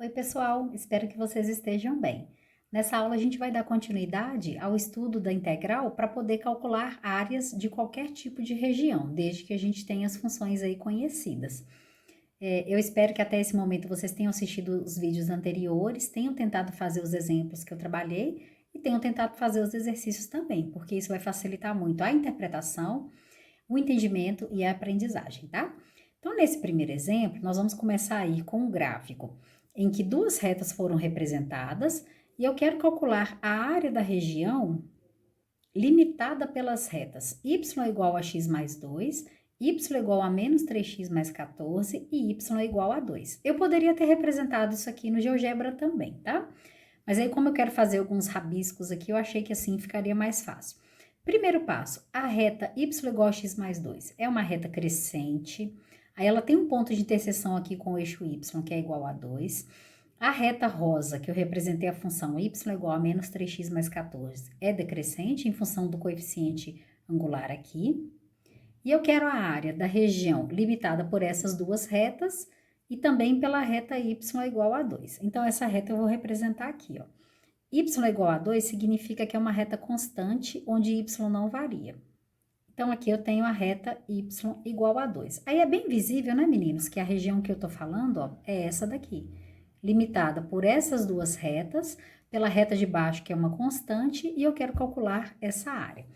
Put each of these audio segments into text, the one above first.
Oi, pessoal, espero que vocês estejam bem. Nessa aula, a gente vai dar continuidade ao estudo da integral para poder calcular áreas de qualquer tipo de região, desde que a gente tenha as funções aí conhecidas. Eu espero que até esse momento vocês tenham assistido os vídeos anteriores, tenham tentado fazer os exemplos que eu trabalhei e tenham tentado fazer os exercícios também, porque isso vai facilitar muito a interpretação, o entendimento e a aprendizagem, tá? Então, nesse primeiro exemplo, nós vamos começar aí com um gráfico em que duas retas foram representadas e eu quero calcular a área da região limitada pelas retas y igual a x mais 2, y igual a menos 3x mais 14 e y igual a 2. Eu poderia ter representado isso aqui no GeoGebra também, tá? Mas aí, como eu quero fazer alguns rabiscos aqui, eu achei que assim ficaria mais fácil. Primeiro passo, a reta y igual a x mais 2 é uma reta crescente, aí ela tem um ponto de interseção aqui com o eixo y, que é igual a 2. A reta rosa, que eu representei a função y igual a menos 3x mais 14, é decrescente em função do coeficiente angular aqui. E eu quero a área da região limitada por essas duas retas e também pela reta y igual a 2. Então, essa reta eu vou representar aqui, ó. Y igual a 2 significa que é uma reta constante, onde y não varia. Então, aqui eu tenho a reta y igual a 2. Aí é bem visível, né, meninos, que a região que eu tô falando, ó, é essa daqui. Limitada por essas duas retas, pela reta de baixo, que é uma constante, e eu quero calcular essa área.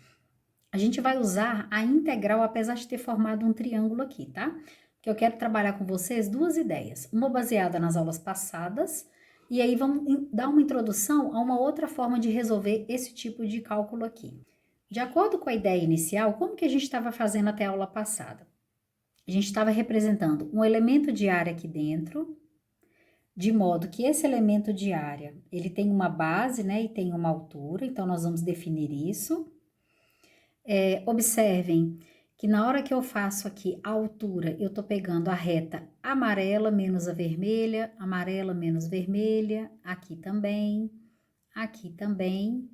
A gente vai usar a integral, apesar de ter formado um triângulo aqui, tá? Porque eu quero trabalhar com vocês duas ideias. Uma baseada nas aulas passadas, e aí vamos dar uma introdução a uma outra forma de resolver esse tipo de cálculo aqui. De acordo com a ideia inicial, como que a gente estava fazendo até a aula passada? A gente estava representando um elemento de área aqui dentro, de modo que esse elemento de área, ele tem uma base, né, e tem uma altura, então nós vamos definir isso. Observem que na hora que eu faço aqui a altura, eu tô pegando a reta amarela menos a vermelha, amarela menos vermelha, aqui também, aqui também,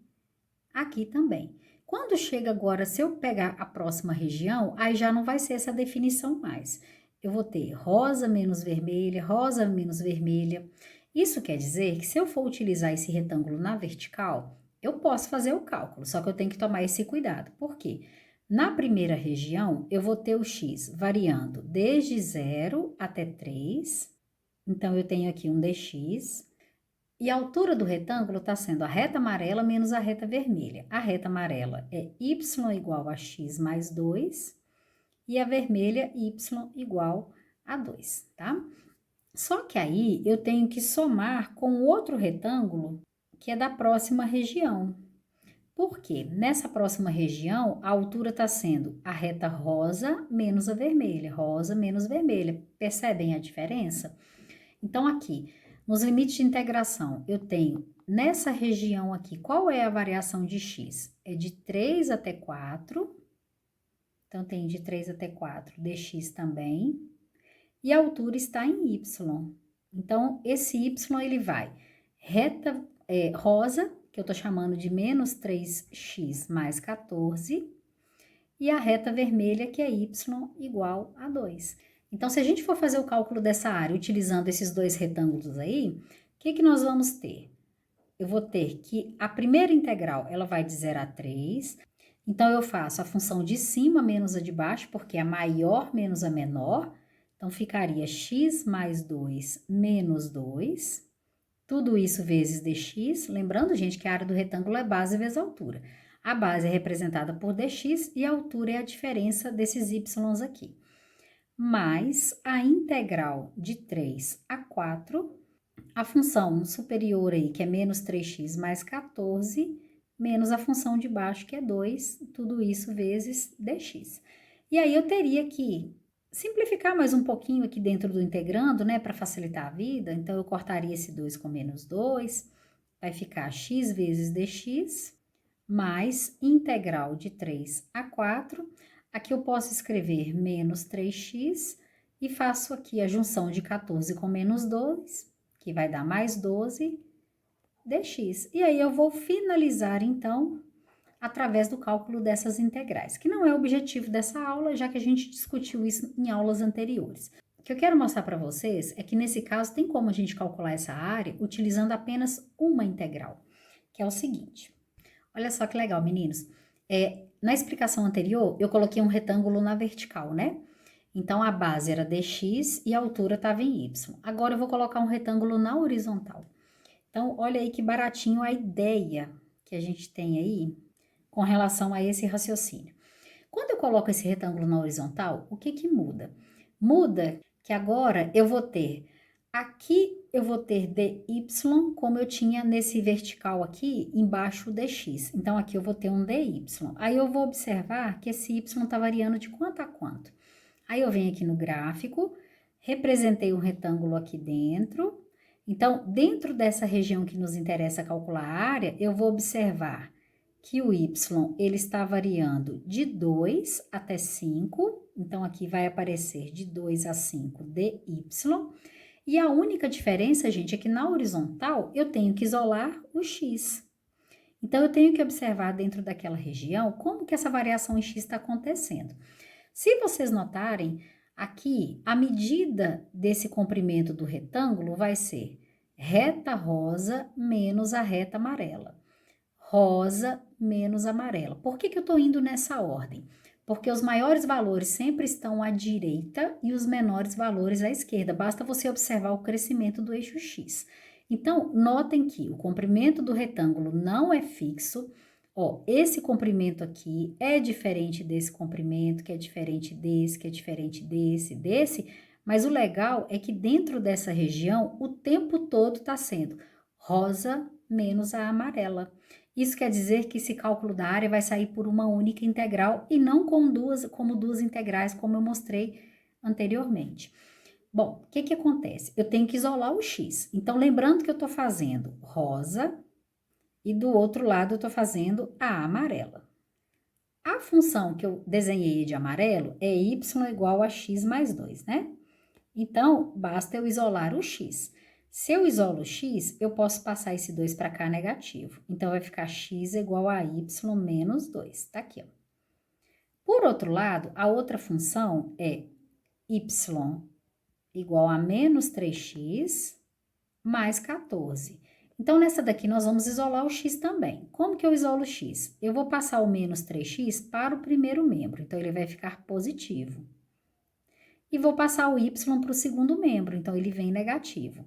aqui também. Quando chega agora, se eu pegar a próxima região, aí já não vai ser essa definição mais. Eu vou ter rosa menos vermelha. Isso quer dizer que se eu for utilizar esse retângulo na vertical, eu posso fazer o cálculo, só que eu tenho que tomar esse cuidado. Por quê? Na primeira região, eu vou ter o x variando desde 0 até 3. Então, eu tenho aqui um dx. E a altura do retângulo está sendo a reta amarela menos a reta vermelha. A reta amarela é y igual a x mais 2 e a vermelha y igual a 2, tá? Só que aí eu tenho que somar com outro retângulo que é da próxima região. Por quê? Nessa próxima região, a altura está sendo a reta rosa menos a vermelha, rosa menos vermelha. Percebem a diferença? Então, aqui, nos limites de integração, eu tenho nessa região aqui, qual é a variação de x? É de 3 até 4. Então, tem de 3 até 4 dx também. E a altura está em y. Então, esse y, ele vai reta rosa, que eu tô chamando de menos 3x mais 14, e a reta vermelha, que é y igual a 2. Então, se a gente for fazer o cálculo dessa área utilizando esses dois retângulos aí, o que nós vamos ter? Eu vou ter que a primeira integral, ela vai de 0 a 3. Então, eu faço a função de cima menos a de baixo, porque é maior menos a menor. Então, ficaria x mais 2 menos 2. Tudo isso vezes dx. Lembrando, gente, que a área do retângulo é base vezes altura. A base é representada por dx e a altura é a diferença desses y's aqui. Mais a integral de 3 a 4, a função superior aí, que é menos 3x mais 14, menos a função de baixo, que é 2, tudo isso vezes dx. E aí, eu teria que simplificar mais um pouquinho aqui dentro do integrando, né, para facilitar a vida. Então, eu cortaria esse 2 com menos 2, vai ficar x vezes dx, mais integral de 3 a 4. Aqui eu posso escrever menos 3x e faço aqui a junção de 14 com menos 2, que vai dar mais 12 dx. E aí, eu vou finalizar, então, através do cálculo dessas integrais, que não é o objetivo dessa aula, já que a gente discutiu isso em aulas anteriores. O que eu quero mostrar para vocês é que nesse caso tem como a gente calcular essa área utilizando apenas uma integral, que é o seguinte. Olha só que legal, meninos. Na explicação anterior, eu coloquei um retângulo na vertical, né? Então, a base era dx e a altura estava em y. Agora, eu vou colocar um retângulo na horizontal. Então, olha aí que baratinho a ideia que a gente tem aí com relação a esse raciocínio. Quando eu coloco esse retângulo na horizontal, o que que muda? Muda que agora eu vou ter, aqui eu vou ter dy, como eu tinha nesse vertical aqui, embaixo o dx. Então, aqui eu vou ter um dy. Aí, eu vou observar que esse y está variando de quanto a quanto. Aí, eu venho aqui no gráfico, representei um retângulo aqui dentro. Então, dentro dessa região que nos interessa calcular a área, eu vou observar que o y, ele está variando de 2 até 5. Então, aqui vai aparecer de 2 a 5 dy. E a única diferença, gente, é que na horizontal eu tenho que isolar o x. Então, eu tenho que observar dentro daquela região como que essa variação em x está acontecendo. Se vocês notarem, aqui a medida desse comprimento do retângulo vai ser reta rosa menos a reta amarela. Rosa menos amarela. Por que eu estou indo nessa ordem? Porque os maiores valores sempre estão à direita e os menores valores à esquerda. Basta você observar o crescimento do eixo X. Então, notem que o comprimento do retângulo não é fixo. Ó, esse comprimento aqui é diferente desse comprimento, que é diferente desse, que é diferente desse. Mas o legal é que dentro dessa região, o tempo todo está sendo rosa menos a amarela. Isso quer dizer que esse cálculo da área vai sair por uma única integral e não como duas integrais, como eu mostrei anteriormente. Bom, o que que acontece? Eu tenho que isolar o x. Então, lembrando que eu estou fazendo rosa e do outro lado eu estou fazendo a amarela. A função que eu desenhei de amarelo é y igual a x mais 2, né? Então, basta eu isolar o x. Se eu isolo o x, eu posso passar esse 2 para cá negativo. Então, vai ficar x igual a y menos 2. Tá aqui, ó. Por outro lado, a outra função é y igual a menos 3x mais 14. Então, nessa daqui, nós vamos isolar o x também. Como que eu isolo o x? Eu vou passar o menos 3x para o primeiro membro. Então, ele vai ficar positivo. E vou passar o y para o segundo membro. Então, ele vem negativo.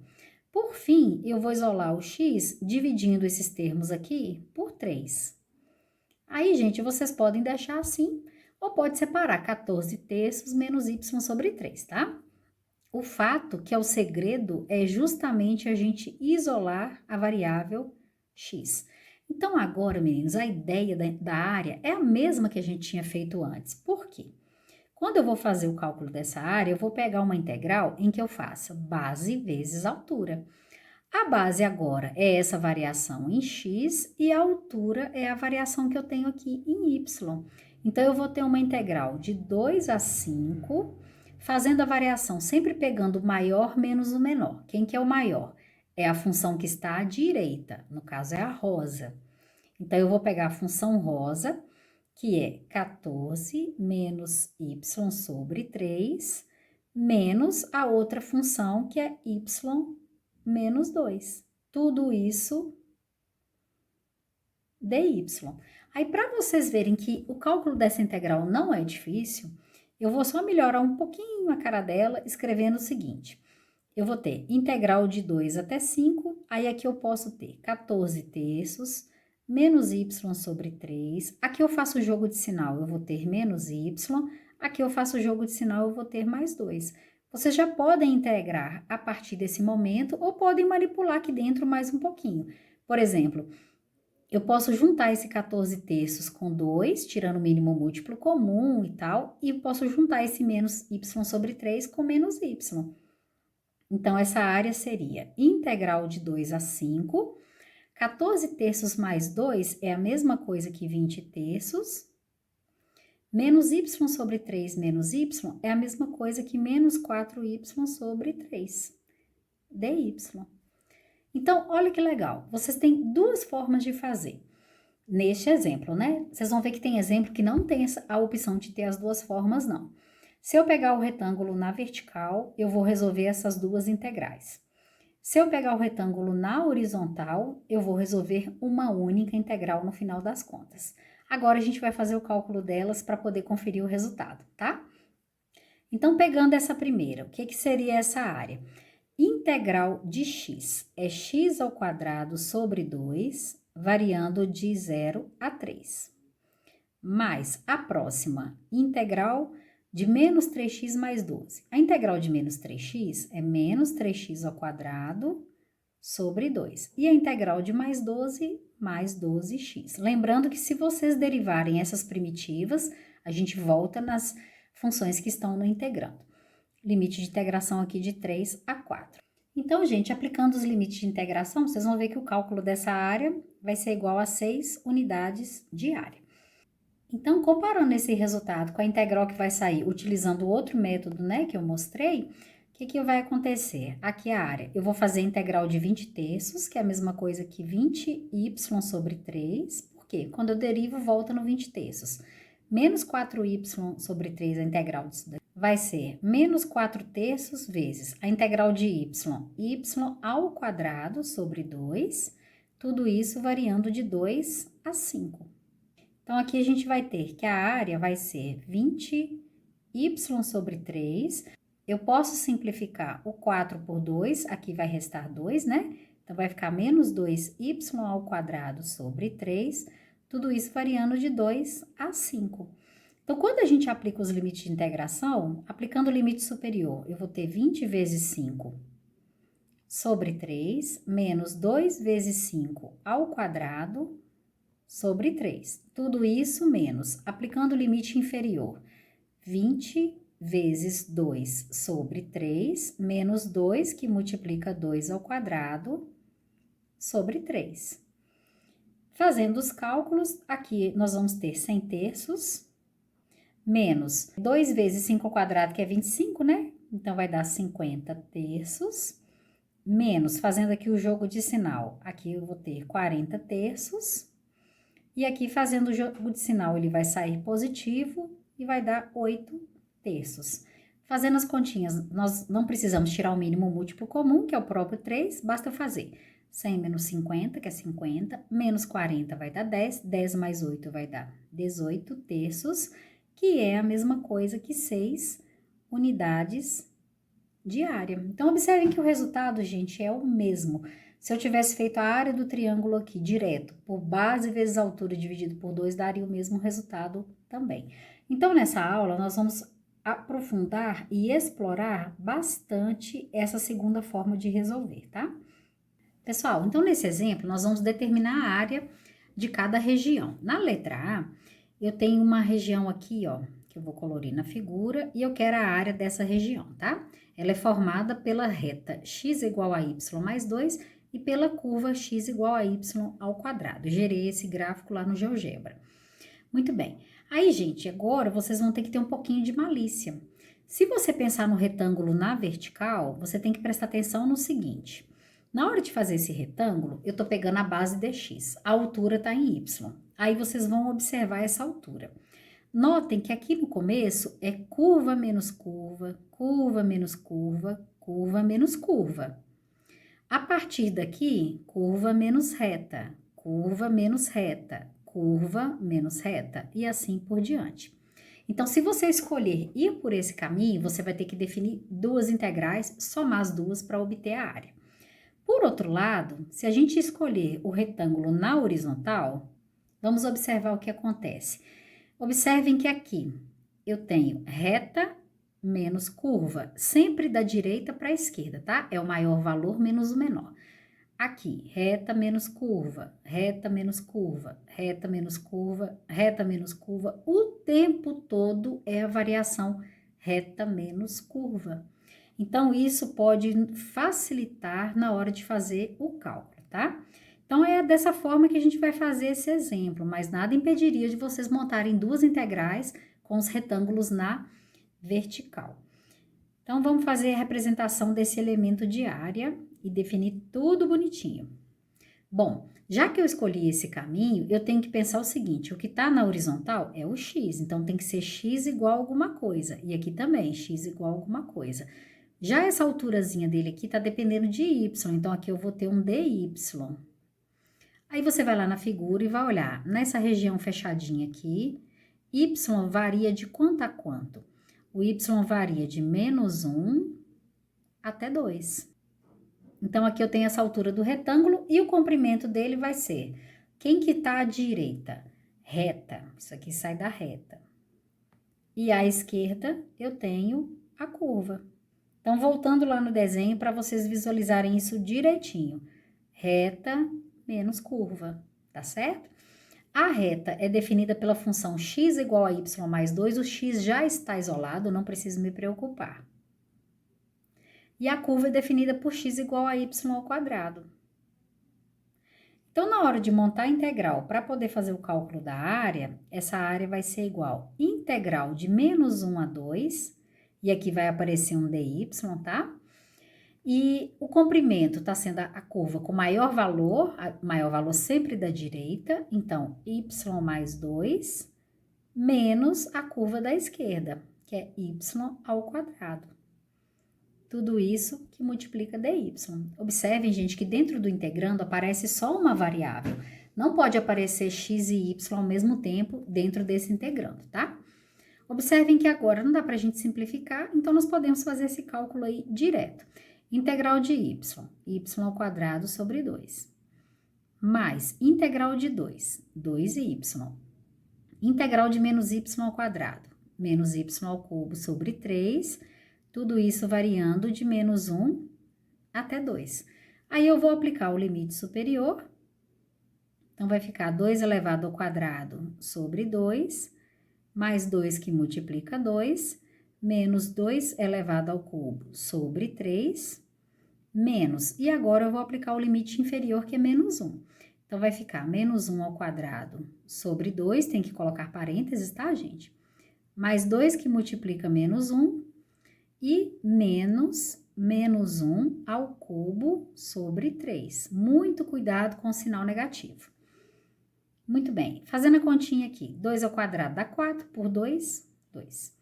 Por fim, eu vou isolar o x dividindo esses termos aqui por 3. Aí, gente, vocês podem deixar assim, ou pode separar 14 terços menos y sobre 3, tá? O fato que é o segredo é justamente a gente isolar a variável x. Então, agora, meninos, a ideia da área é a mesma que a gente tinha feito antes. Por quê? Quando eu vou fazer o cálculo dessa área, eu vou pegar uma integral em que eu faça base vezes altura. A base agora é essa variação em x e a altura é a variação que eu tenho aqui em y. Então, eu vou ter uma integral de 2 a 5, fazendo a variação sempre pegando o maior menos o menor. Quem que é o maior? É a função que está à direita, no caso é a rosa. Então, eu vou pegar a função rosa, que é 14 menos y sobre 3, menos a outra função, que é y menos 2. Tudo isso dy. Aí, para vocês verem que o cálculo dessa integral não é difícil, eu vou só melhorar um pouquinho a cara dela, escrevendo o seguinte. Eu vou ter integral de 2 até 5, aí aqui eu posso ter 14 terços, menos y sobre 3. Aqui eu faço o jogo de sinal, eu vou ter menos y. Aqui eu faço o jogo de sinal, eu vou ter mais 2. Vocês já podem integrar a partir desse momento ou podem manipular aqui dentro mais um pouquinho. Por exemplo, eu posso juntar esse 14 terços com 2, tirando o mínimo múltiplo comum e tal, e posso juntar esse menos y sobre 3 com menos y. Então, essa área seria integral de 2 a 5, 14 terços mais 2 é a mesma coisa que 20 terços, menos y sobre 3 menos y é a mesma coisa que menos 4y sobre 3, dy. Então, olha que legal, vocês têm duas formas de fazer. Neste exemplo, né? Vocês vão ver que tem exemplo que não tem a opção de ter as duas formas, não. Se eu pegar o retângulo na vertical, eu vou resolver essas duas integrais. Se eu pegar o retângulo na horizontal, eu vou resolver uma única integral no final das contas. Agora, a gente vai fazer o cálculo delas para poder conferir o resultado, tá? Então, pegando essa primeira, o que seria essa área? Integral de x é x ao quadrado sobre 2, variando de 0 a 3. Mais a próxima, integral de menos 3x mais 12. A integral de menos 3x é menos 3x ao quadrado sobre 2. E a integral de mais 12x. Lembrando que se vocês derivarem essas primitivas, a gente volta nas funções que estão no integrando. Limite de integração aqui de 3 a 4. Então, gente, aplicando os limites de integração, vocês vão ver que o cálculo dessa área vai ser igual a 6 unidades de área. Então, comparando esse resultado com a integral que vai sair utilizando o outro método, né, que eu mostrei, o que vai acontecer? Aqui a área, eu vou fazer a integral de 20 terços, que é a mesma coisa que 20y sobre 3, porque quando eu derivo, volta no 20 terços. Menos 4y sobre 3, a integral disso daqui, vai ser menos 4 terços vezes a integral de y ao quadrado sobre 2, tudo isso variando de 2 a 5. Então, aqui a gente vai ter que a área vai ser 20y sobre 3. Eu posso simplificar o 4 por 2, aqui vai restar 2, né? Então, vai ficar menos 2y ao quadrado sobre 3, tudo isso variando de 2 a 5. Então, quando a gente aplica os limites de integração, aplicando o limite superior, eu vou ter 20 vezes 5 sobre 3, menos 2 vezes 5 ao quadrado sobre 3. Tudo isso menos, aplicando o limite inferior, 20 vezes 2 sobre 3, menos 2, que multiplica 2 ao quadrado, sobre 3. Fazendo os cálculos, aqui nós vamos ter 100 terços, menos 2 vezes 5 ao quadrado, que é 25, né? Então, vai dar 50 terços, menos, fazendo aqui o jogo de sinal, aqui eu vou ter 40 terços, e aqui, fazendo o jogo de sinal, ele vai sair positivo e vai dar 8 terços. Fazendo as continhas, nós não precisamos tirar o mínimo múltiplo comum, que é o próprio 3, basta fazer 100 menos 50, que é 50, menos 40 vai dar 10, 10 mais 8 vai dar 18 terços, que é a mesma coisa que 6 unidades de área. Então, observem que o resultado, gente, é o mesmo. Se eu tivesse feito a área do triângulo aqui direto, por base vezes altura dividido por 2, daria o mesmo resultado também. Então, nessa aula, nós vamos aprofundar e explorar bastante essa segunda forma de resolver, tá? Pessoal, então nesse exemplo, nós vamos determinar a área de cada região. Na letra A, eu tenho uma região aqui, ó, que eu vou colorir na figura, e eu quero a área dessa região, tá? Ela é formada pela reta x igual a y mais 2 e pela curva x igual a y ao quadrado. Eu gerei esse gráfico lá no GeoGebra. Muito bem. Aí, gente, agora vocês vão ter que ter um pouquinho de malícia. Se você pensar no retângulo na vertical, você tem que prestar atenção no seguinte. Na hora de fazer esse retângulo, eu tô pegando a base dx. A altura tá em y. Aí, vocês vão observar essa altura. Notem que aqui no começo é curva menos curva, curva menos curva, curva menos curva. A partir daqui, curva menos reta, curva menos reta, curva menos reta e assim por diante. Então, se você escolher ir por esse caminho, você vai ter que definir duas integrais, somar as duas para obter a área. Por outro lado, se a gente escolher o retângulo na horizontal, vamos observar o que acontece. Observem que aqui eu tenho reta menos curva, sempre da direita para a esquerda, tá? É o maior valor menos o menor. Aqui, reta menos curva, reta menos curva, reta menos curva, reta menos curva. O tempo todo é a variação reta menos curva. Então, isso pode facilitar na hora de fazer o cálculo, tá? Então, é dessa forma que a gente vai fazer esse exemplo, mas nada impediria de vocês montarem duas integrais com os retângulos na vertical. Então, vamos fazer a representação desse elemento de área e definir tudo bonitinho. Bom, já que eu escolhi esse caminho, eu tenho que pensar o seguinte, o que está na horizontal é o x, então tem que ser x igual a alguma coisa, e aqui também, x igual a alguma coisa. Já essa alturazinha dele aqui está dependendo de y, então aqui eu vou ter um dy. Aí você vai lá na figura e vai olhar, nessa região fechadinha aqui, y varia de quanto a quanto? O y varia de -1 até 2. Então, aqui eu tenho essa altura do retângulo e o comprimento dele vai ser, quem que está à direita? Reta, isso aqui sai da reta. E à esquerda, eu tenho a curva. Então, voltando lá no desenho, para vocês visualizarem isso direitinho. Reta menos curva, tá certo? A reta é definida pela função x igual a y mais 2, o x já está isolado, não preciso me preocupar. E a curva é definida por x igual a y ao quadrado. Então, na hora de montar a integral, para poder fazer o cálculo da área, essa área vai ser igual a integral de -1 a 2, e aqui vai aparecer um dy, tá? E o comprimento está sendo a curva com maior valor sempre da direita, então, y mais 2, menos a curva da esquerda, que é y ao quadrado. Tudo isso que multiplica dy. Observem, gente, que dentro do integrando aparece só uma variável. Não pode aparecer x e y ao mesmo tempo dentro desse integrando, tá? Observem que agora não dá para a gente simplificar, então nós podemos fazer esse cálculo aí direto. Integral de y ao quadrado sobre 2. Mais integral de 2y. Integral de menos y ao quadrado, menos y ao cubo sobre 3, tudo isso variando de -1 até 2. Aí eu vou aplicar o limite superior, então vai ficar 2 elevado ao quadrado sobre 2, mais 2 que multiplica 2, menos 2 elevado ao cubo sobre 3, menos, e agora eu vou aplicar o limite inferior, que é -1. Então, vai ficar -1 ao quadrado sobre 2, tem que colocar parênteses, tá, gente? Mais 2 que multiplica -1 e menos -1 ao cubo sobre 3. Muito cuidado com o sinal negativo. Muito bem, fazendo a continha aqui, 2 ao quadrado dá 4, por 2, 2.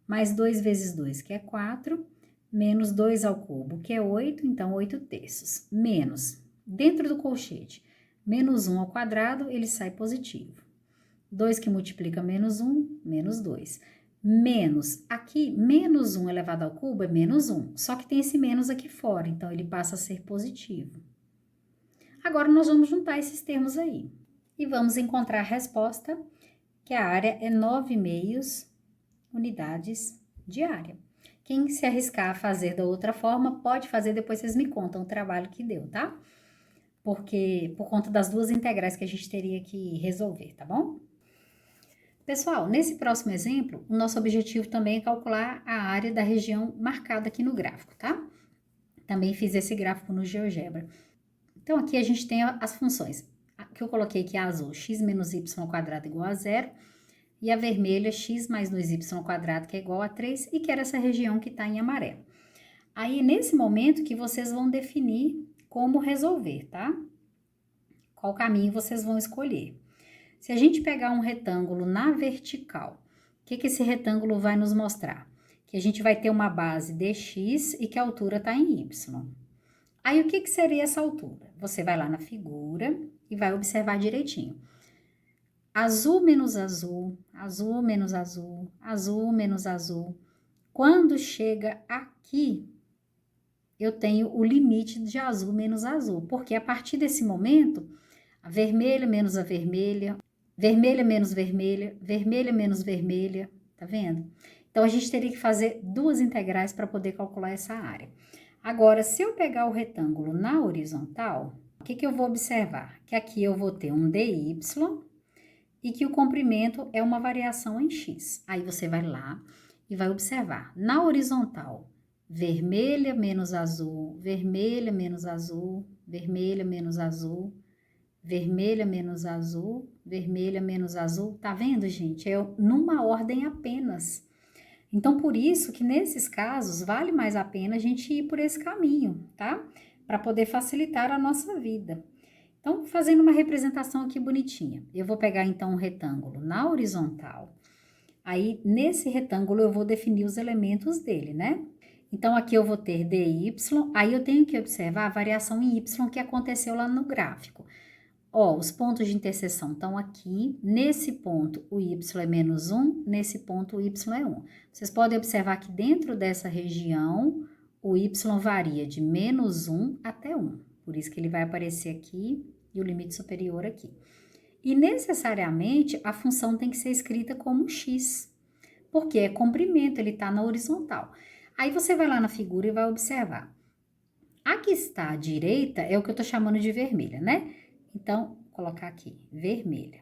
Mais 2 vezes 2, que é 4, menos 2 ao cubo, que é 8, então 8 terços. Menos, dentro do colchete, -1 ao quadrado, ele sai positivo. 2 que multiplica -1, menos 2. Menos, aqui, -1 elevado ao cubo é -1, só que tem esse menos aqui fora, então ele passa a ser positivo. Agora, nós vamos juntar esses termos aí. E vamos encontrar a resposta, que a área é 9,5 unidades de área. Quem se arriscar a fazer da outra forma, pode fazer, depois vocês me contam o trabalho que deu, tá? Porque, por conta das duas integrais que a gente teria que resolver, tá bom? Pessoal, nesse próximo exemplo, o nosso objetivo também é calcular a área da região marcada aqui no gráfico, tá? Também fiz esse gráfico no GeoGebra. Então, aqui a gente tem as funções, que eu coloquei aqui a azul, x menos y ao quadrado igual a 0, e a vermelha, x mais 2y ao quadrado, que é igual a 3, e que era essa região que está em amarelo. Aí, nesse momento que vocês vão definir como resolver, tá? Qual caminho vocês vão escolher. Se a gente pegar um retângulo na vertical, o que esse retângulo vai nos mostrar? Que a gente vai ter uma base dx e que a altura está em y. Aí, o que seria essa altura? Você vai lá na figura e vai observar direitinho. Azul menos azul, azul menos azul, azul menos azul. Quando chega aqui, eu tenho o limite de azul menos azul, porque a partir desse momento, a vermelha menos a vermelha, vermelha menos vermelha, vermelha menos vermelha, tá vendo? Então, a gente teria que fazer duas integrais para poder calcular essa área. Agora, se eu pegar o retângulo na horizontal, o que eu vou observar? Que aqui eu vou ter um dy e que o comprimento é uma variação em x. Aí, você vai lá e vai observar. Na horizontal, vermelha menos azul, vermelha menos azul, vermelha menos azul, vermelha menos azul, vermelha menos azul. Tá vendo, gente? É numa ordem apenas. Então, por isso que nesses casos, vale mais a pena a gente ir por esse caminho, tá? Para poder facilitar a nossa vida. Então, fazendo uma representação aqui bonitinha. Eu vou pegar, então, um retângulo na horizontal. Aí, nesse retângulo, eu vou definir os elementos dele, né? Então, aqui eu vou ter dy, aí eu tenho que observar a variação em y que aconteceu lá no gráfico. Ó, os pontos de interseção estão aqui. Nesse ponto, o y é menos 1, nesse ponto, o y é 1. Vocês podem observar que dentro dessa região, o y varia de menos 1 até 1. Por isso que ele vai aparecer aqui e o limite superior aqui. E necessariamente, a função tem que ser escrita como x, porque é comprimento, ele está na horizontal. Aí você vai lá na figura e vai observar. A que está à direita é o que eu estou chamando de vermelha, né? Então, vou colocar aqui, vermelha.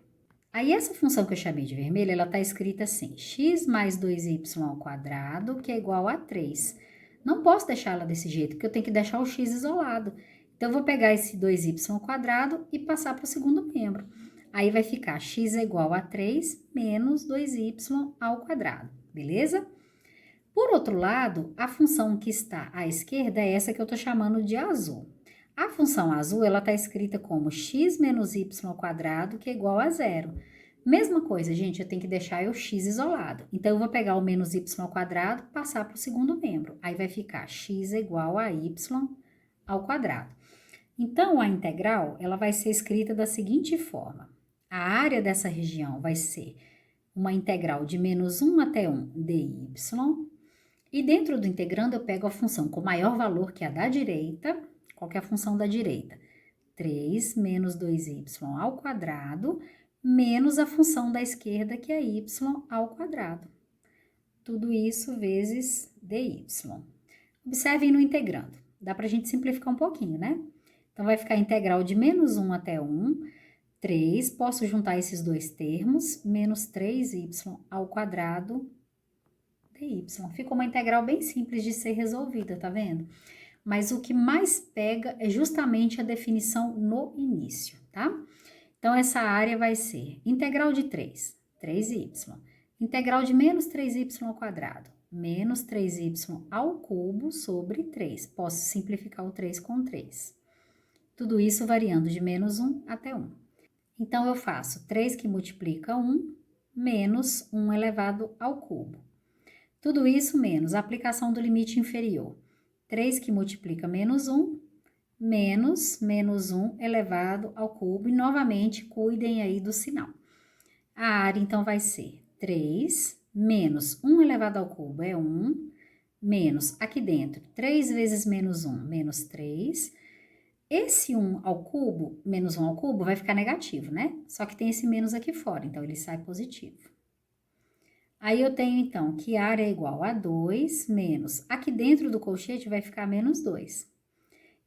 Aí, essa função que eu chamei de vermelha, ela está escrita assim, x mais 2y ao quadrado, que é igual a 3. Não posso deixar ela desse jeito, porque eu tenho que deixar o x isolado. Então, eu vou pegar esse 2y ao quadrado e passar para o segundo membro. Aí, vai ficar x é igual a 3 menos 2y ao quadrado, beleza? Por outro lado, a função que está à esquerda é essa que eu estou chamando de azul. A função azul, ela está escrita como x menos y ao quadrado, que é igual a 0. Mesma coisa, gente, eu tenho que deixar o x isolado. Então, eu vou pegar o menos y ao quadrado e passar para o segundo membro. Aí, vai ficar x é igual a y ao quadrado. Então, a integral, ela vai ser escrita da seguinte forma. A área dessa região vai ser uma integral de menos 1 até 1 dy, e dentro do integrando, eu pego a função com maior valor, que é a da direita. Qual que é a função da direita? 3 menos 2y ao quadrado, menos a função da esquerda, que é y ao quadrado. Tudo isso vezes dy. Observem no integrando. Dá para a gente simplificar um pouquinho, né? Então, vai ficar a integral de menos 1 até 1, 3, posso juntar esses dois termos, menos 3y ao quadrado, dy. Ficou uma integral bem simples de ser resolvida, tá vendo? Mas o que mais pega é justamente a definição no início, tá? Então, essa área vai ser integral de 3, 3y. Integral de menos 3y ao quadrado, menos 3y ao cubo sobre 3. Posso simplificar o 3 com 3. Tudo isso variando de menos 1 até 1. Então, eu faço 3 que multiplica 1, menos 1 elevado ao cubo. Tudo isso menos a aplicação do limite inferior. 3 que multiplica menos 1, menos 1 elevado ao cubo. E, novamente, cuidem aí do sinal. A área, então, vai ser 3 menos 1 elevado ao cubo é 1, menos aqui dentro, 3 vezes menos 1, menos 3. Esse 1 ao cubo, menos 1 ao cubo, vai ficar negativo, né? Só que tem esse menos aqui fora, então ele sai positivo. Aí, eu tenho, então, que a área é igual a 2 menos, aqui dentro do colchete vai ficar menos 2.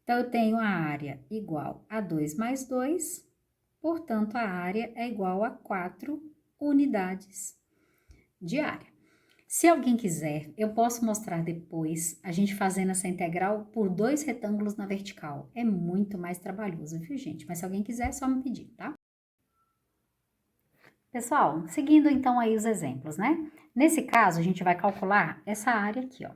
Então, eu tenho a área igual a 2 mais 2, portanto, a área é igual a 4 unidades de área. Se alguém quiser, eu posso mostrar depois a gente fazendo essa integral por 2 retângulos na vertical. É muito mais trabalhoso, viu, gente? Mas se alguém quiser, é só me pedir, tá? Pessoal, seguindo então aí os exemplos, né? Nesse caso, a gente vai calcular essa área aqui, ó.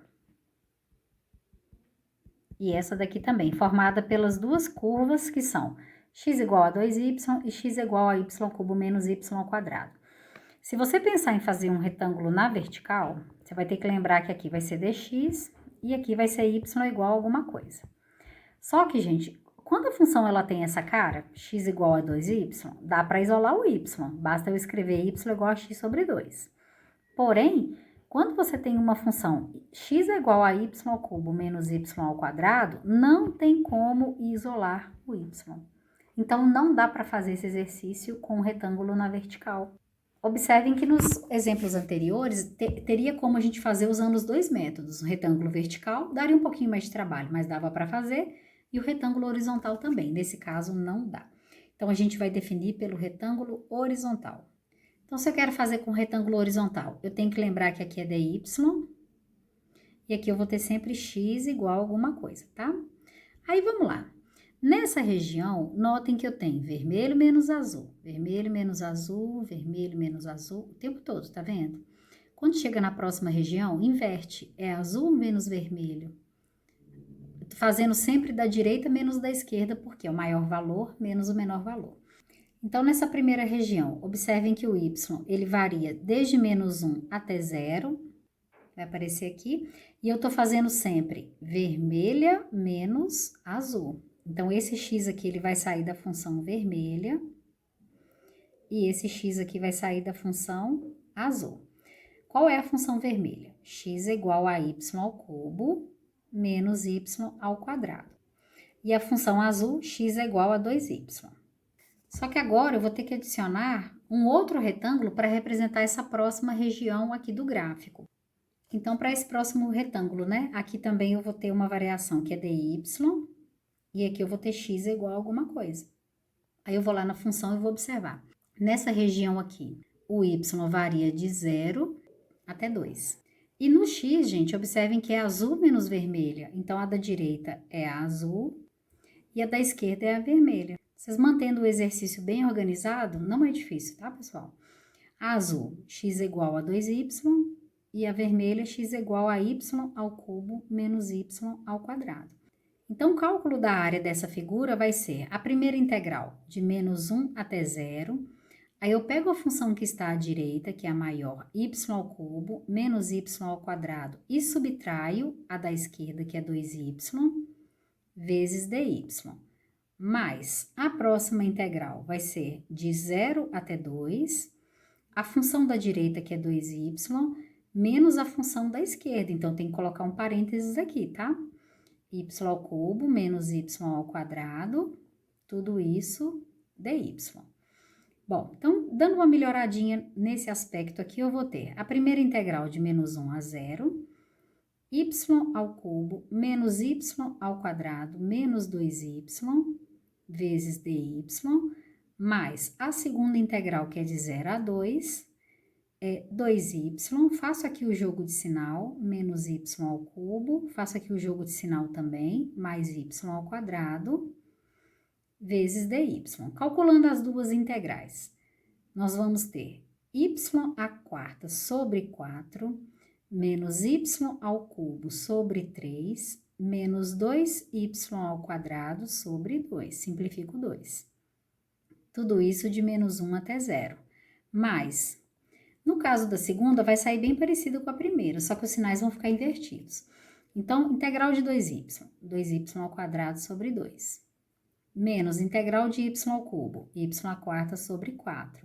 E essa daqui também, formada pelas duas curvas que são x igual a 2y e x igual a y cubo menos y ao quadrado. Se você pensar em fazer um retângulo na vertical, você vai ter que lembrar que aqui vai ser dx e aqui vai ser y igual a alguma coisa. Só que, gente, quando a função ela tem essa cara, x igual a 2y, dá para isolar o y, basta eu escrever y igual a x sobre 2. Porém, quando você tem uma função x é igual a y ao cubo menos y ao quadrado, não tem como isolar o y. Então, não dá para fazer esse exercício com um retângulo na vertical. Observem que nos exemplos anteriores, teria como a gente fazer usando os dois métodos. O retângulo vertical daria um pouquinho mais de trabalho, mas dava para fazer, e o retângulo horizontal também. Nesse caso, não dá. Então, a gente vai definir pelo retângulo horizontal. Então, se eu quero fazer com retângulo horizontal, eu tenho que lembrar que aqui é dy, e aqui eu vou ter sempre x igual a alguma coisa, tá? Aí, vamos lá. Nessa região, notem que eu tenho vermelho menos azul, vermelho menos azul, vermelho menos azul, o tempo todo, tá vendo? Quando chega na próxima região, inverte, é azul menos vermelho. fazendo sempre da direita menos da esquerda, porque é o maior valor menos o menor valor. Então, nessa primeira região, observem que o y, ele varia desde menos 1 até 0, vai aparecer aqui, e eu tô fazendo sempre vermelha menos azul. Então, esse x aqui, ele vai sair da função vermelha, e esse x aqui vai sair da função azul. Qual é a função vermelha? X é igual a y ao cubo menos y ao quadrado. E a função azul, x é igual a 2y. Só que agora eu vou ter que adicionar um outro retângulo para representar essa próxima região aqui do gráfico. Então, para esse próximo retângulo, né? Aqui também eu vou ter uma variação que é dy, e aqui eu vou ter x igual a alguma coisa. Aí eu vou lá na função e vou observar. Nessa região aqui, o y varia de 0 até 2. E no x, gente, observem que é azul menos vermelha. Então, a da direita é a azul e a da esquerda é a vermelha. Vocês mantendo o exercício bem organizado, não é difícil, tá, pessoal? A azul, x igual a 2y, e a vermelha, x igual a y ao cubo menos y ao quadrado. Então, o cálculo da área dessa figura vai ser a primeira integral de menos 1 até 0. Aí eu pego a função que está à direita, que é a maior, y ao cubo menos y ao quadrado, e subtraio a da esquerda, que é 2y, vezes dy. Mais a próxima integral vai ser de 0 até 2, a função da direita, que é 2y, menos a função da esquerda. Então, tem que colocar um parênteses aqui, tá? Y ao cubo menos y ao quadrado, tudo isso dy. Bom, então, dando uma melhoradinha nesse aspecto aqui, eu vou ter a primeira integral de menos 1 a 0, y ao cubo menos y ao quadrado menos 2y, vezes dy, mais a segunda integral, que é de 0 a 2, é 2y, faço aqui o jogo de sinal, menos y ao cubo, faço aqui o jogo de sinal também, mais y ao quadrado, vezes dy. Calculando as duas integrais, nós vamos ter y à quarta sobre 4, menos y ao cubo sobre 3, menos 2y ao quadrado sobre 2, simplifico 2. Tudo isso de menos 1 até 0. Mas, no caso da segunda, vai sair bem parecido com a primeira, só que os sinais vão ficar invertidos. Então, integral de 2y ao quadrado sobre 2. Menos integral de y ao cubo, y à quarta sobre 4.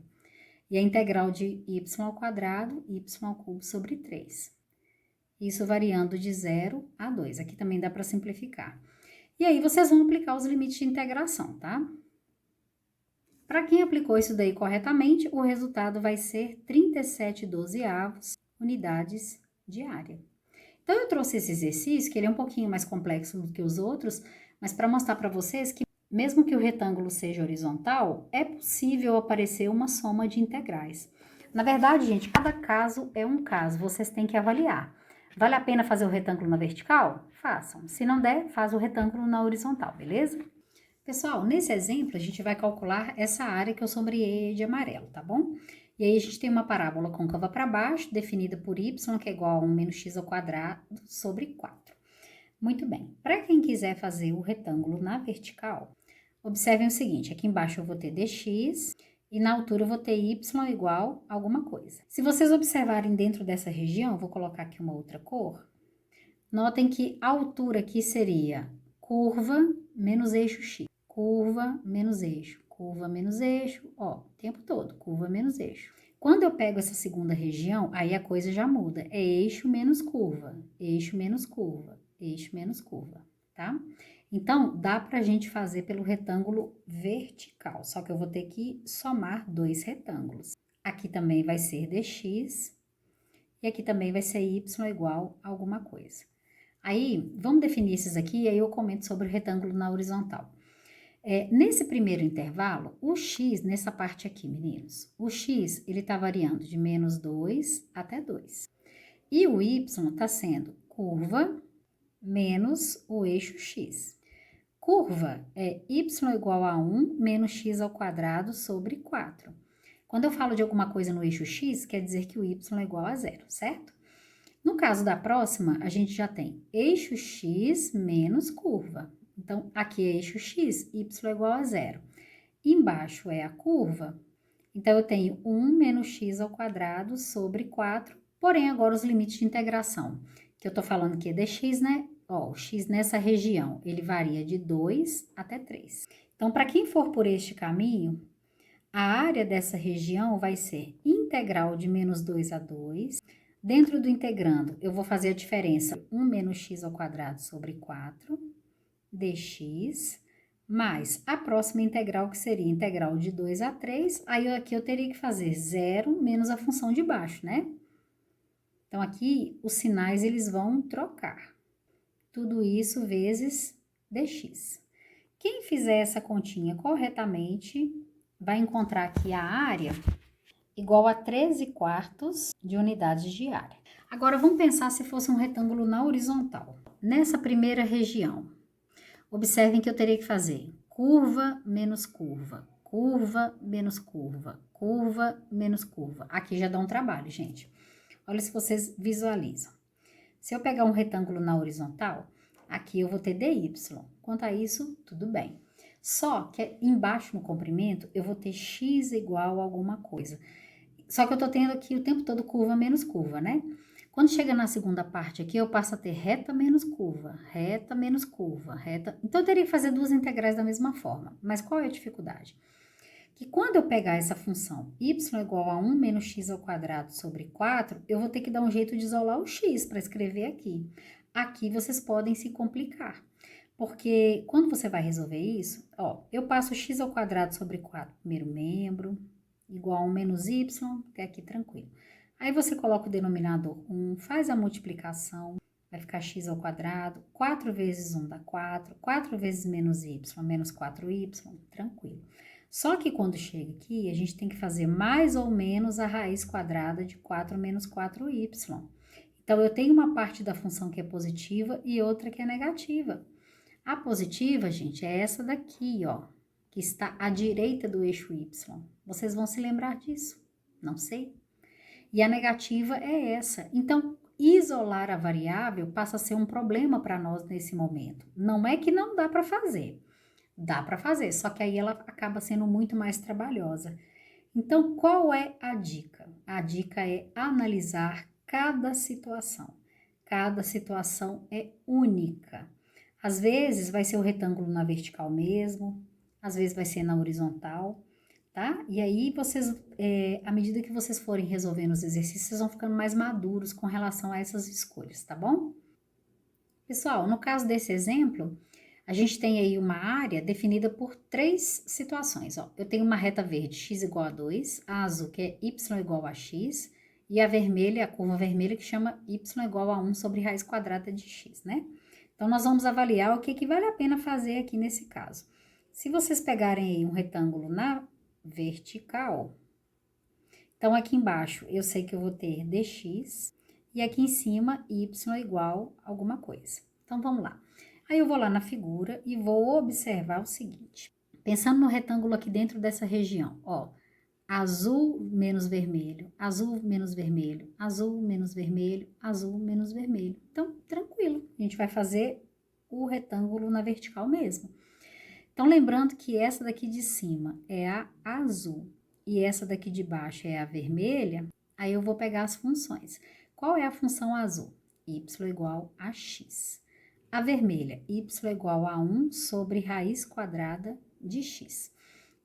E a integral de y ao quadrado, y ao cubo sobre 3. Isso variando de 0 a 2. Aqui também dá para simplificar. E aí, vocês vão aplicar os limites de integração, tá? Para quem aplicou isso daí corretamente, o resultado vai ser 37/12 unidades de área. Então, eu trouxe esse exercício, que ele é um pouquinho mais complexo do que os outros, mas para mostrar para vocês que, mesmo que o retângulo seja horizontal, é possível aparecer uma soma de integrais. Na verdade, gente, cada caso é um caso, vocês têm que avaliar. Vale a pena fazer o retângulo na vertical? Façam. Se não der, faz o retângulo na horizontal, beleza? Pessoal, nesse exemplo, a gente vai calcular essa área que eu sombreei de amarelo, tá bom? E aí, a gente tem uma parábola côncava para baixo, definida por y, que é igual a 1 menos x ao quadrado sobre 4. Muito bem. Para quem quiser fazer o retângulo na vertical, observem o seguinte, aqui embaixo eu vou ter dx e na altura eu vou ter y igual a alguma coisa. Se vocês observarem dentro dessa região, eu vou colocar aqui uma outra cor, notem que a altura aqui seria curva menos eixo x. Curva menos eixo, ó, o tempo todo, curva menos eixo. Quando eu pego essa segunda região, aí a coisa já muda, é eixo menos curva, eixo menos curva, eixo menos curva, tá? Então, dá pra gente fazer pelo retângulo vertical, só que eu vou ter que somar dois retângulos. Aqui também vai ser dx, e aqui também vai ser y igual a alguma coisa. Aí, vamos definir esses aqui, e aí eu comento sobre o retângulo na horizontal. Nesse primeiro intervalo, o x, nessa parte aqui, meninos, o x, ele tá variando de menos 2 até 2. E o y tá sendo curva menos o eixo x. Curva é y igual a 1 menos x ao quadrado sobre 4. Quando eu falo de alguma coisa no eixo x, quer dizer que o y é igual a 0, certo? No caso da próxima, a gente já tem eixo x menos curva. Então, aqui é eixo x, y igual a zero. Embaixo é a curva. Então, eu tenho 1 menos x ao quadrado sobre 4, porém, agora os limites de integração, que eu tô falando que é dx, né? Ó, o x nessa região, ele varia de 2 até 3. Então, para quem for por este caminho, a área dessa região vai ser integral de menos 2 a 2. Dentro do integrando, eu vou fazer a diferença 1 menos x ao quadrado sobre 4, dx, mais a próxima integral, que seria integral de 2 a 3, aí aqui eu teria que fazer 0 menos a função de baixo, né? Então, aqui, os sinais, eles vão trocar. Tudo isso vezes dx. Quem fizer essa continha corretamente, vai encontrar aqui a área igual a 13 quartos de unidades de área. Agora, vamos pensar se fosse um retângulo na horizontal. Nessa primeira região, observem que eu teria que fazer curva menos curva, curva menos curva, curva menos curva. Aqui já dá um trabalho, gente. Olha se vocês visualizam. Se eu pegar um retângulo na horizontal, aqui eu vou ter dy. Quanto a isso, tudo bem. Só que embaixo no comprimento, eu vou ter x igual a alguma coisa. Só que eu tô tendo aqui o tempo todo curva menos curva, né? Quando chega na segunda parte aqui, eu passo a ter reta menos curva, reta menos curva, reta... Então, eu teria que fazer duas integrais da mesma forma. Mas qual é a dificuldade? Que quando eu pegar essa função y igual a 1 menos x ao quadrado sobre 4, eu vou ter que dar um jeito de isolar o x para escrever aqui. Aqui vocês podem se complicar. Porque quando você vai resolver isso, ó, eu passo x ao quadrado sobre 4, primeiro membro, igual a 1 menos y, que é aqui tranquilo. Aí você coloca o denominador 1, faz a multiplicação, vai ficar x ao quadrado, 4 vezes 1 dá 4, 4 vezes menos y, menos 4y, tranquilo. Só que quando chega aqui, a gente tem que fazer mais ou menos a raiz quadrada de 4 menos 4y. Então, eu tenho uma parte da função que é positiva e outra que é negativa. A positiva, gente, é essa daqui, ó, que está à direita do eixo y. Vocês vão se lembrar disso? Não sei. E a negativa é essa. Então, isolar a variável passa a ser um problema para nós nesse momento. Não é que não dá para fazer. Dá para fazer, só que aí ela acaba sendo muito mais trabalhosa. Então, qual é a dica? A dica é analisar cada situação. Cada situação é única. Às vezes vai ser o retângulo na vertical mesmo, às vezes vai ser na horizontal, tá? E aí vocês, à medida que vocês forem resolvendo os exercícios, vocês vão ficando mais maduros com relação a essas escolhas, tá bom? Pessoal, no caso desse exemplo, a gente tem aí uma área definida por três situações, ó. Eu tenho uma reta verde, x igual a 2, a azul, que é y igual a x, e a vermelha, a curva vermelha, que chama y igual a 1 sobre raiz quadrada de x, né? Então, nós vamos avaliar o que vale a pena fazer aqui nesse caso. Se vocês pegarem aí um retângulo na vertical, então aqui embaixo eu sei que eu vou ter dx, e aqui em cima y igual a alguma coisa. Então, vamos lá. Aí eu vou lá na figura e vou observar o seguinte. Pensando no retângulo aqui dentro dessa região, ó. Azul menos vermelho, azul menos vermelho, azul menos vermelho, azul menos vermelho. Então, tranquilo, a gente vai fazer o retângulo na vertical mesmo. Então, lembrando que essa daqui de cima é a azul e essa daqui de baixo é a vermelha, aí eu vou pegar as funções. Qual é a função azul? Y igual a x. A vermelha, y igual a 1 sobre raiz quadrada de x.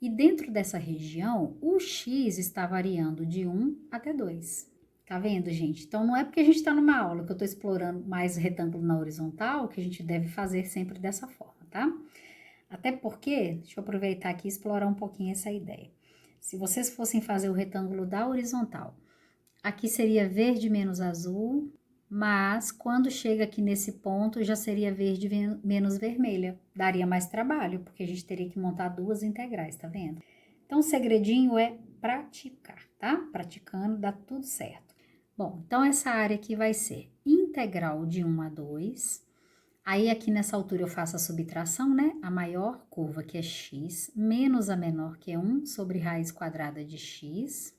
E dentro dessa região, o x está variando de 1 até 2. Tá vendo, gente? Então, não é porque a gente está numa aula que eu estou explorando mais retângulo na horizontal que a gente deve fazer sempre dessa forma, tá? Até porque, deixa eu aproveitar aqui e explorar um pouquinho essa ideia. Se vocês fossem fazer o retângulo da horizontal, aqui seria verde menos azul, mas quando chega aqui nesse ponto, já seria verde menos vermelha. Daria mais trabalho, porque a gente teria que montar duas integrais, tá vendo? Então, o segredinho é praticar, tá? Praticando, dá tudo certo. Bom, então essa área aqui vai ser integral de 1 a 2. Aí, aqui nessa altura, eu faço a subtração, né? A maior curva, que é x, menos a menor, que é 1 sobre raiz quadrada de x,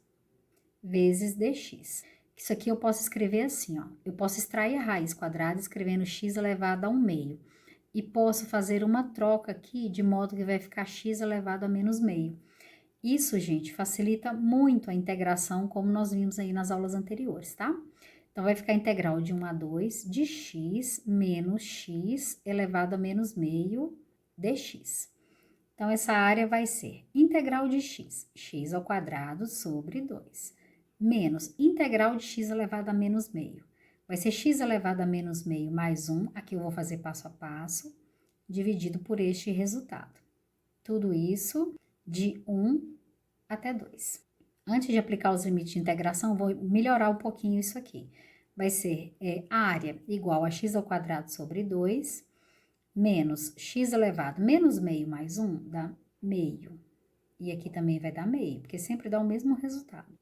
vezes dx. Isso aqui eu posso escrever assim, ó. Eu posso extrair a raiz quadrada escrevendo x elevado a 1/2. E posso fazer uma troca aqui, de modo que vai ficar x elevado a menos meio. Isso, gente, facilita muito a integração, como nós vimos aí nas aulas anteriores, tá? Então, vai ficar a integral de 1 a 2 de x menos x elevado a menos meio dx. Então, essa área vai ser integral de x, x ao quadrado sobre 2, menos integral de x elevado a menos meio. Vai ser x elevado a menos meio mais 1, aqui eu vou fazer passo a passo, dividido por este resultado. Tudo isso de 1 até 2. Antes de aplicar os limites de integração, vou melhorar um pouquinho isso aqui. Vai ser a área igual a x ao quadrado sobre 2, menos x elevado, menos meio mais 1, dá meio. E aqui também vai dar meio, porque sempre dá o mesmo resultado.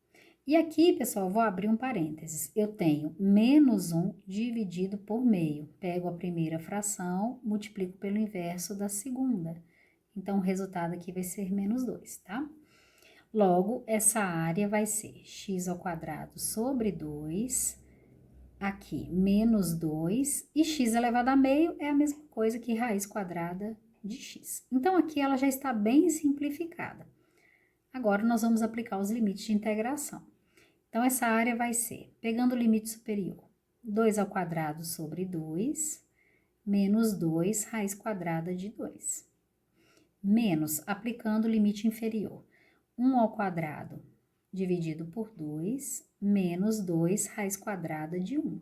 E aqui, pessoal, eu vou abrir um parênteses. Eu tenho menos 1 dividido por meio. Pego a primeira fração, multiplico pelo inverso da segunda. Então, o resultado aqui vai ser menos 2, tá? Logo, essa área vai ser x ao quadrado sobre 2, aqui menos 2, e x elevado a meio é a mesma coisa que raiz quadrada de x. Então, aqui ela já está bem simplificada. Agora, nós vamos aplicar os limites de integração. Então, essa área vai ser, pegando o limite superior, 2 ao quadrado sobre 2, menos 2 raiz quadrada de 2. Menos, aplicando o limite inferior, 1 ao quadrado dividido por 2, menos 2 raiz quadrada de 1.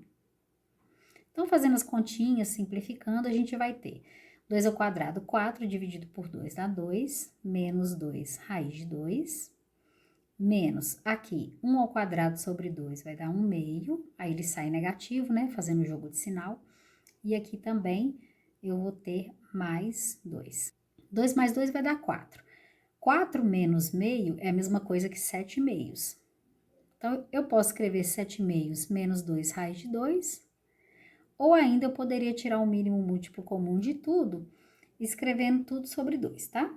Então, fazendo as continhas, simplificando, a gente vai ter 2 ao quadrado, 4 dividido por 2 dá 2, menos 2 raiz de 2, menos aqui 1 ao quadrado sobre 2 vai dar 1/2, aí ele sai negativo, né, fazendo o jogo de sinal. E aqui também eu vou ter mais 2. 2 mais 2 vai dar 4. 4 menos meio é a mesma coisa que 7 meios. Então, eu posso escrever 7 meios menos 2 raiz de 2, ou ainda eu poderia tirar o mínimo múltiplo comum de tudo, escrevendo tudo sobre 2, tá?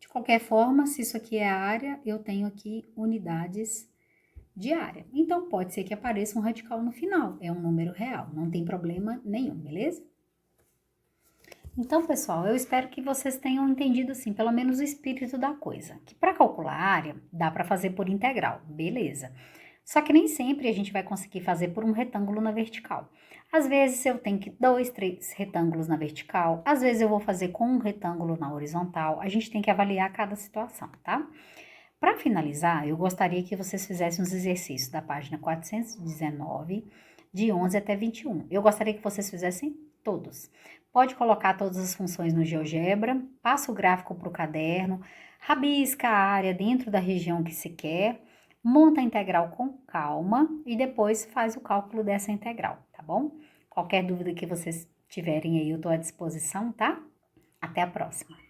De qualquer forma, se isso aqui é a área, eu tenho aqui unidades de área. Então, pode ser que apareça um radical no final, é um número real, não tem problema nenhum, beleza? Então, pessoal, eu espero que vocês tenham entendido, assim, pelo menos o espírito da coisa. Que para calcular a área, dá para fazer por integral, beleza. Só que nem sempre a gente vai conseguir fazer por um retângulo na vertical. Às vezes eu tenho que 2, 3 retângulos na vertical, às vezes eu vou fazer com um retângulo na horizontal. A gente tem que avaliar cada situação, tá? Para finalizar, eu gostaria que vocês fizessem os exercícios da página 419, de 11 até 21. Eu gostaria que vocês fizessem todos. Pode colocar todas as funções no GeoGebra, passa o gráfico para o caderno, rabisca a área dentro da região que se quer, monta a integral com calma e depois faz o cálculo dessa integral, tá bom? Qualquer dúvida que vocês tiverem aí, eu estou à disposição, tá? Até a próxima!